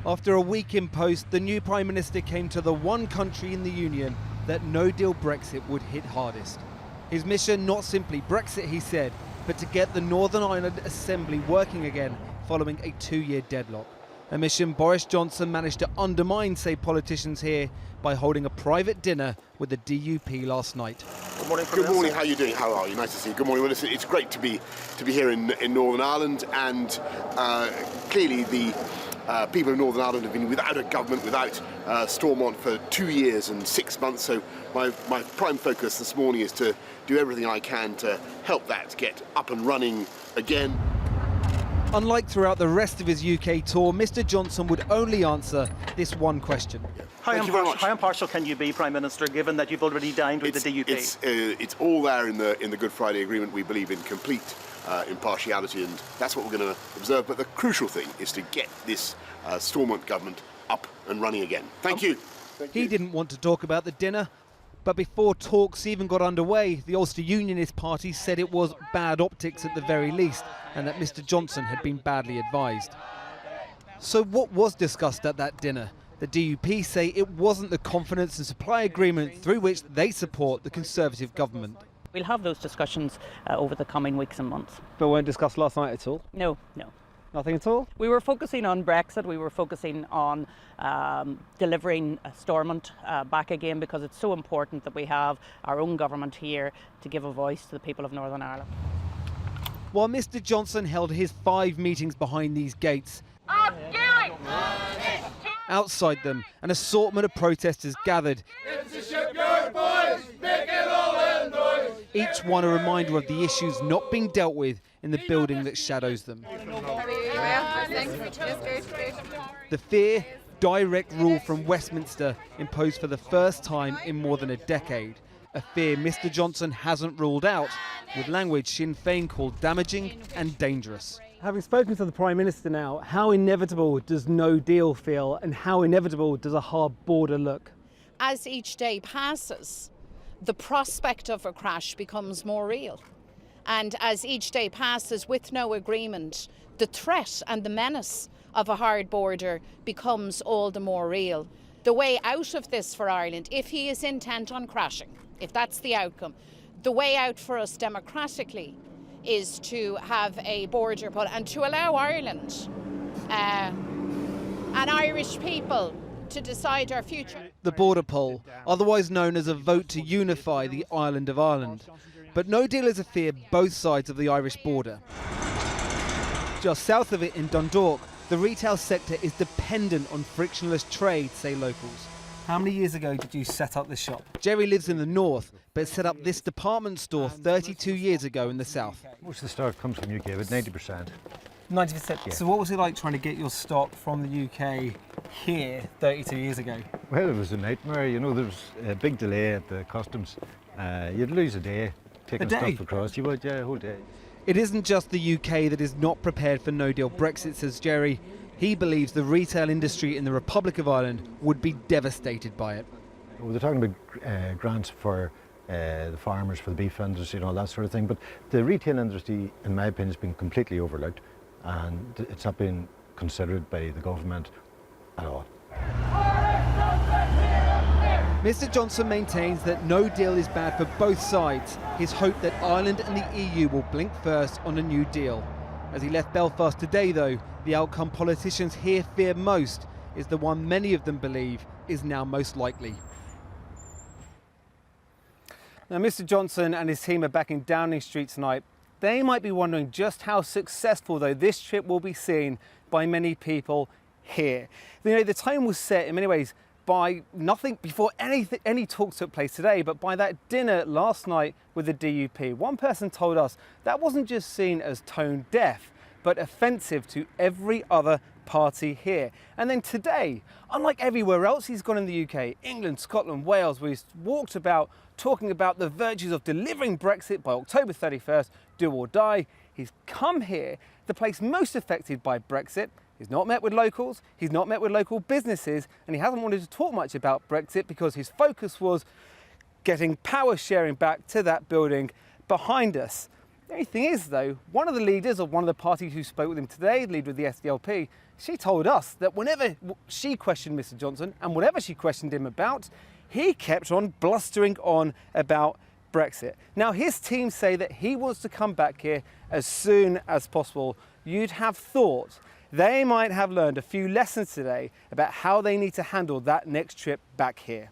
After a week in post, the new Prime Minister came to the one country in the Union that no-deal Brexit would hit hardest. His mission, not simply Brexit, he said, but to get the Northern Ireland Assembly working again following a 2-year deadlock. A mission Boris Johnson managed to undermine, say politicians here, by holding a private dinner with the DUP last night. Good morning, Good morning. How are you doing? How are you? Nice to see you. Good morning. Well, listen, it's great to be here in Northern Ireland, and clearly the people of Northern Ireland have been without a government, without Stormont for 2 years and 6 months. So my prime focus this morning is to do everything I can to help that get up and running again. Unlike throughout the rest of his UK tour, Mr Johnson would only answer this one question. Thank you very much. How impartial can you be, Prime Minister, given that you've already dined with the DUP? It's all there in the Good Friday Agreement. We believe in complete impartiality, and that's what we're going to observe. But the crucial thing is to get this Stormont government up and running again. Thank you. He didn't want to talk about the dinner, but before talks even got underway, the Ulster Unionist Party said it was bad optics at the very least, and that Mr Johnson had been badly advised. So what was discussed at that dinner? The DUP say it wasn't the confidence and supply agreement through which they support the Conservative government. We'll have those discussions over the coming weeks and months. But weren't discussed last night at all? No. Nothing at all? We were focusing on Brexit. We were focusing on delivering Stormont back again, because it's so important that we have our own government here to give a voice to the people of Northern Ireland. While Mr Johnson held his 5 meetings behind these gates, outside them, an assortment of protesters gathered. Each one a reminder of the issues not being dealt with in the building that shadows them. The fear, direct rule from Westminster imposed for the first time in more than a decade. A fear Mr Johnson hasn't ruled out, with language Sinn Fein called damaging and dangerous. Having spoken to the Prime Minister now, how inevitable does no deal feel, and how inevitable does a hard border look? As each day passes, the prospect of a crash becomes more real. And as each day passes with no agreement, the threat and the menace of a hard border becomes all the more real. The way out of this for Ireland, if he is intent on crashing, if that's the outcome, the way out for us democratically is to have a border put and to allow Ireland and Irish people to decide our future. The border poll, otherwise known as a vote to unify the island of Ireland. But no deal is a fear both sides of the Irish border. Just south of it in Dundalk, the retail sector is dependent on frictionless trade, say locals. How many years ago did you set up this shop? Jerry lives in the north, but set up this department store 32 years ago in the south. Most of the stock comes from UK, but 90%. 90%? Yeah. So what was it like trying to get your stock from the UK here 32 years ago? Well, it was a nightmare. You know, there was a big delay at the customs. You'd lose a day taking stuff across. You would, yeah, a whole day. It isn't just the UK that is not prepared for no-deal Brexit, says Jerry. He believes the retail industry in the Republic of Ireland would be devastated by it. Well, they're talking about grants for the farmers, for the beef industry and all that sort of thing, but the retail industry, in my opinion, has been completely overlooked, and it's not been considered by the government at all. Mr Johnson maintains that no deal is bad for both sides. His hope that Ireland and the EU will blink first on a new deal. As he left Belfast today, though, the outcome politicians here fear most is the one many of them believe is now most likely. Now, Mr Johnson and his team are back in Downing Street tonight. They might be wondering just how successful, though, this trip will be seen by many people here. You know, the tone was set in many ways by nothing before any talks took place today, but by that dinner last night with the DUP. One person told us that wasn't just seen as tone deaf, but offensive to every other party here. And then today, unlike everywhere else he's gone in the UK, England, Scotland, Wales, where he's walked about talking about the virtues of delivering Brexit by October 31st, do or die, he's come here, the place most affected by Brexit. He's not met with locals, he's not met with local businesses, and he hasn't wanted to talk much about Brexit because his focus was getting power sharing back to that building behind us. The only thing is, though, one of the leaders of one of the parties who spoke with him today, the leader of the SDLP, she told us that whenever she questioned Mr. Johnson and whatever she questioned him about, he kept on blustering on about Brexit. Now, his team say that he wants to come back here as soon as possible. You'd have thought they might have learned a few lessons today about how they need to handle that next trip back here.